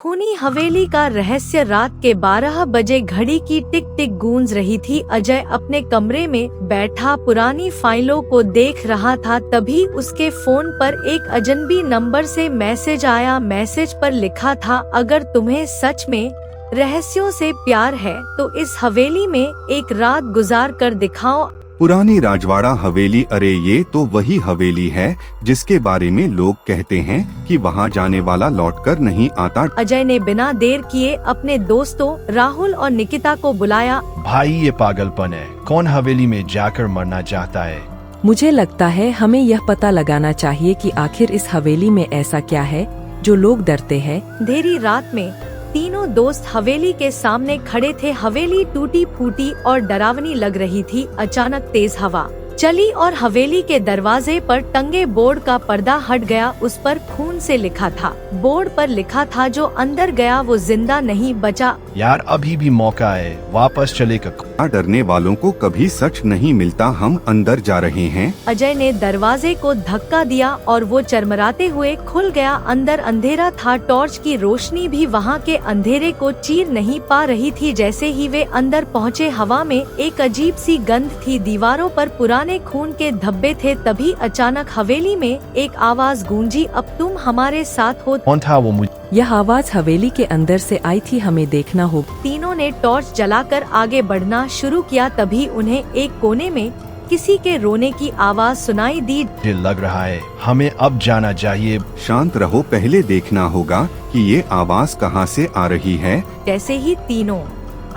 खूनी हवेली का रहस्य। रात के 12 बजे घड़ी की टिक टिक गूंज रही थी। अजय अपने कमरे में बैठा पुरानी फाइलों को देख रहा था। तभी उसके फोन पर एक अजनबी नंबर से मैसेज आया। मैसेज पर लिखा था, अगर तुम्हें सच में रहस्यों से प्यार है तो इस हवेली में एक रात गुजार कर दिखाओ। पुरानी राजवाड़ा हवेली। अरे ये तो वही हवेली है जिसके बारे में लोग कहते हैं कि वहाँ जाने वाला लौटकर नहीं आता। अजय ने बिना देर किए अपने दोस्तों राहुल और निकिता को बुलाया। भाई ये पागलपन है, कौन हवेली में जाकर मरना चाहता है। मुझे लगता है हमें यह पता लगाना चाहिए कि आखिर इस हवेली में ऐसा क्या है जो लोग डरते हैं। अंधेरी रात में तीनों दोस्त हवेली के सामने खड़े थे। हवेली टूटी फूटी और डरावनी लग रही थी। अचानक तेज हवा चली और हवेली के दरवाजे पर टंगे बोर्ड का पर्दा हट गया। उस पर खून से लिखा था। बोर्ड पर लिखा था, जो अंदर गया वो जिंदा नहीं बचा। यार अभी भी मौका है, वापस चलेगा। डरने वालों को कभी सच नहीं मिलता। हम अंदर जा रहे हैं। अजय ने दरवाजे को धक्का दिया और वो चरमराते हुए खुल गया। अंदर अंधेरा था। टॉर्च की रोशनी भी वहाँ के अंधेरे को चीर नहीं पा रही थी। जैसे ही वे अंदर पहुँचे, हवा में एक अजीब सी गंध थी। दीवारों पर पुराने खून के धब्बे थे। तभी अचानक हवेली में एक आवाज गूंजी, अब तुम हमारे साथ हो। कौन था वो? मुझे यह आवाज हवेली के अंदर से आई थी, हमें देखना होगा। तीनों ने टॉर्च जलाकर आगे बढ़ना शुरू किया। तभी उन्हें एक कोने में किसी के रोने की आवाज सुनाई दी। लग रहा है हमें अब जाना चाहिए। शांत रहो, पहले देखना होगा कि ये आवाज कहाँ से आ रही है। जैसे ही तीनों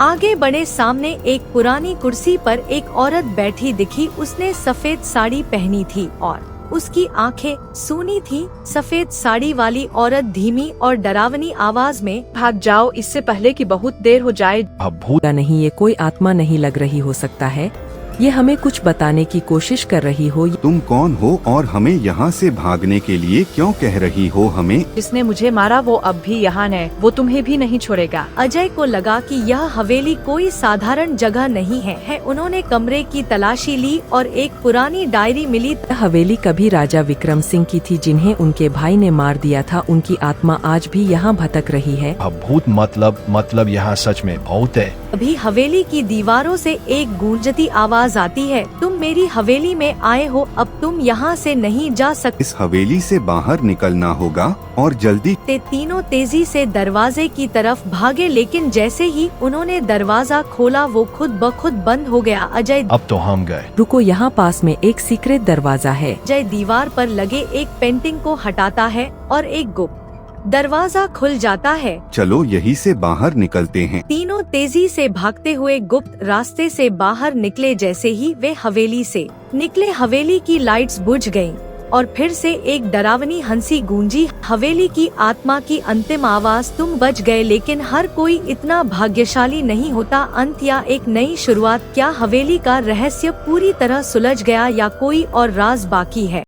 आगे बढ़े, सामने एक पुरानी कुर्सी पर एक औरत बैठी दिखी। उसने सफेद साड़ी पहनी थी और उसकी आंखें सूनी थी। सफेद साड़ी वाली औरत धीमी और डरावनी आवाज में, भाग जाओ इससे पहले कि बहुत देर हो जाए। अब भूत नहीं, ये कोई आत्मा नहीं लग रही। हो सकता है ये हमें कुछ बताने की कोशिश कर रही हो। तुम कौन हो और हमें यहाँ से भागने के लिए क्यों कह रही हो हमें? जिसने मुझे मारा वो अब भी यहाँ है, वो तुम्हें भी नहीं छोड़ेगा। अजय को लगा कि यह हवेली कोई साधारण जगह नहीं है। उन्होंने कमरे की तलाशी ली और एक पुरानी डायरी मिली। यह हवेली कभी राजा विक्रम सिंह की थी, जिन्हें उनके भाई ने मार दिया था। उनकी आत्मा आज भी यहाँ भटक रही है। अब भूत मतलब यहाँ सच में भूत है। अभी हवेली की दीवारों से एक गूंजती आवाज आती है, तुम मेरी हवेली में आए हो, अब तुम यहाँ से नहीं जा सकते। इस हवेली से बाहर निकलना होगा और जल्दी। तीनों तेजी से दरवाजे की तरफ भागे, लेकिन जैसे ही उन्होंने दरवाजा खोला वो खुद ब खुद बंद हो गया। अजय, अब तो हम गए। रुको, यहाँ पास में एक सीक्रेट दरवाजा है। अजय दीवार पर लगे एक पेंटिंग को हटाता है और एक गुप्त दरवाजा खुल जाता है। चलो यहीं से बाहर निकलते हैं। तीनों तेजी से भागते हुए गुप्त रास्ते से बाहर निकले। जैसे ही वे हवेली से निकले, हवेली की लाइट्स बुझ गईं और फिर से एक डरावनी हंसी गूंजी। हवेली की आत्मा की अंतिम आवाज, तुम बच गए, लेकिन हर कोई इतना भाग्यशाली नहीं होता। अंत या एक नई शुरुआत। क्या हवेली का रहस्य पूरी तरह सुलझ गया या कोई और राज बाकी है?